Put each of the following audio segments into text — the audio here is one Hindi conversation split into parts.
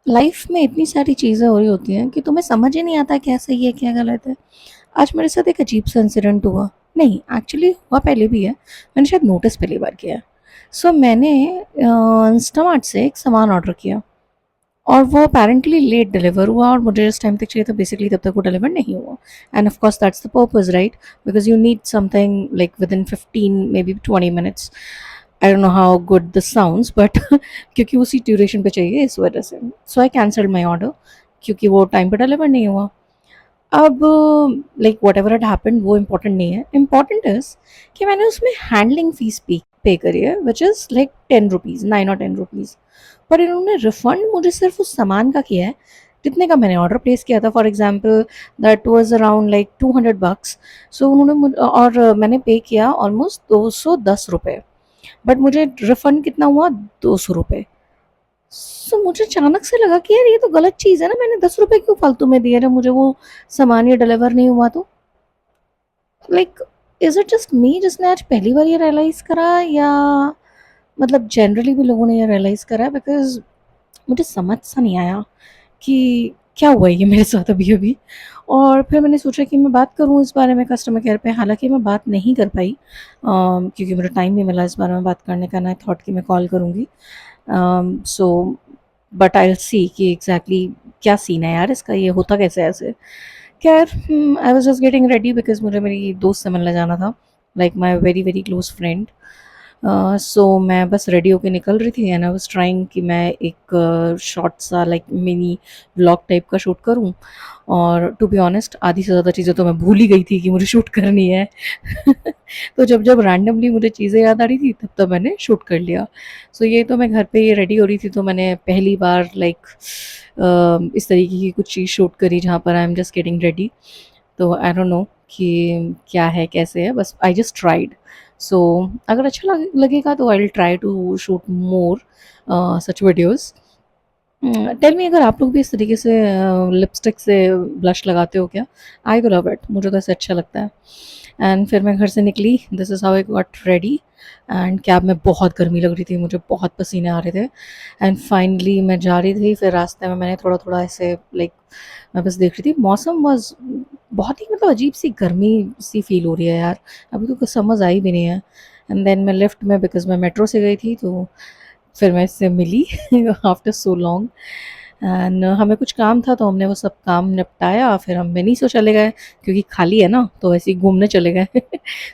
लाइफ में इतनी सारी चीज़ें हो रही होती हैं कि तुम्हें समझ ही नहीं आता क्या सही है क्या गलत है। आज मेरे साथ एक अजीब सा इंसिडेंट हुआ। नहीं, एक्चुअली हुआ पहले भी है, मैंने शायद नोटिस पहली बार किया है। मैंने इंस्टामार्ट से एक सामान ऑर्डर किया और वो अपेरेंटली लेट डिलीवर हुआ और मुझे जिस टाइम तक चाहिए था बेसिकली तब तक वो डिलीवर नहीं हुआ। End of course that's the purpose, right? Because you need something like with in 15 may be 20 minutes। I don't know how good this sounds but क्योंकि उसी ड्यूरेशन पे चाहिए इस वजह से। सो आई कैंसल्ड माई ऑर्डर क्योंकि वो टाइम पे डिलीवर नहीं हुआ। अब like what ever it happened वो इम्पोर्टेंट नहीं है, इम्पॉर्टेंट इज कि मैंने उसमें हैंडलिंग फीस पे करी है विच इज़ लाइक 10 रुपीज़, 9 और 10 रुपीज़। पर इन्होंने रिफंड मुझे सिर्फ उस सामान का किया है जितने का मैंने ऑर्डर प्लेस किया था। For example that was around like 200 bucks। सो उन्होंने और मैंने पे किया ऑलमोस्ट 210 रुपये, बट मुझे रिफंड कितना हुआ, 200 रुपये। मुझे अचानक से लगा कि यार ये तो गलत चीज़ है ना, मैंने 10 रुपये क्यों फालतू में दिए, जब मुझे वो सामान ये डिलीवर नहीं हुआ तो। लाइक, इज इट जस्ट मी जिसने आज पहली बार ये रियलाइज करा, या मतलब जनरली भी लोगों ने ये रियलाइज करा? बिकॉज मुझे समझ सा नहीं आया कि क्या हुआ है ये मेरे साथ अभी अभी। और फिर मैंने सोचा कि मैं बात करूं इस बारे में कस्टमर केयर पे। हालांकि मैं बात नहीं कर पाई क्योंकि मुझे टाइम नहीं मिला इस बारे में बात करने का। ना थॉट कि मैं कॉल करूंगी। So but I will see कि एग्जैक्टली क्या सीन है यार इसका, ये होता कैसे है ऐसे। खैर, I was just getting ready because मुझे मेरी दोस्त से मिलने जाना था, like my very very close friend. मैं बस रेडी होके निकल रही थी एंड आई वाज ट्राइंग कि मैं एक शॉर्ट सा लाइक मिनी व्लॉग टाइप का शूट करूं। और टू बी ऑनेस्ट आधी से ज़्यादा चीज़ें तो मैं भूल ही गई थी कि मुझे शूट करनी है। तो जब जब रैंडमली मुझे चीज़ें याद आ रही थी तब तब मैंने शूट कर लिया। ये तो मैं घर पे ये रेडी हो रही थी तो मैंने पहली बार लाइक इस तरीके की कुछ चीज़ शूट करी जहाँ पर I am just getting ready. तो आई डोंट नो कि क्या है कैसे है, बस आई जस्ट ट्राइड। सो अगर अच्छा लगेगा तो I will try to shoot more such videos. Tell me, अगर आप लोग भी इस तरीके से लिपस्टिक से ब्लश लगाते हो क्या? आई तो लव इट, मुझे तो ऐसे अच्छा लगता है। एंड फिर मैं घर से निकली, this is how I got ready. And cab में बहुत गर्मी लग रही थी, मुझे बहुत पसीने आ रहे थे। एंड फाइनली मैं जा रही थी, फिर रास्ते में मैंने थोड़ा थोड़ा ऐसे लाइक मैं बस देख रही थी। मौसम वॉज बहुत ही मतलब अजीब सी गर्मी सी फील हो रही है यार, अभी तो कुछ समझ आई भी नहीं है। एंड देन मैं लिफ्ट में, बिकॉज मैं मेट्रो से गई थी, तो फिर मैं इससे मिली आफ्टर सो लॉन्ग। एंड हमें कुछ काम था तो हमने वो सब काम निपटाया, फिर हम वेनिस चले गए क्योंकि खाली है ना, तो ऐसे ही घूमने चले गए।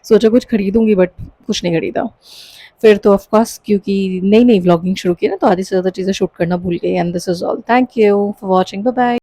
सोचा कुछ खरीदूंगी बट कुछ नहीं खरीदा। फिर तो ऑफ कोर्स क्योंकि नई नई व्लॉगिंग शुरू की ना, तो आधी से ज़्यादा चीज़ें शूट करना भूल गई। And this is all, thank you for watching, bye bye.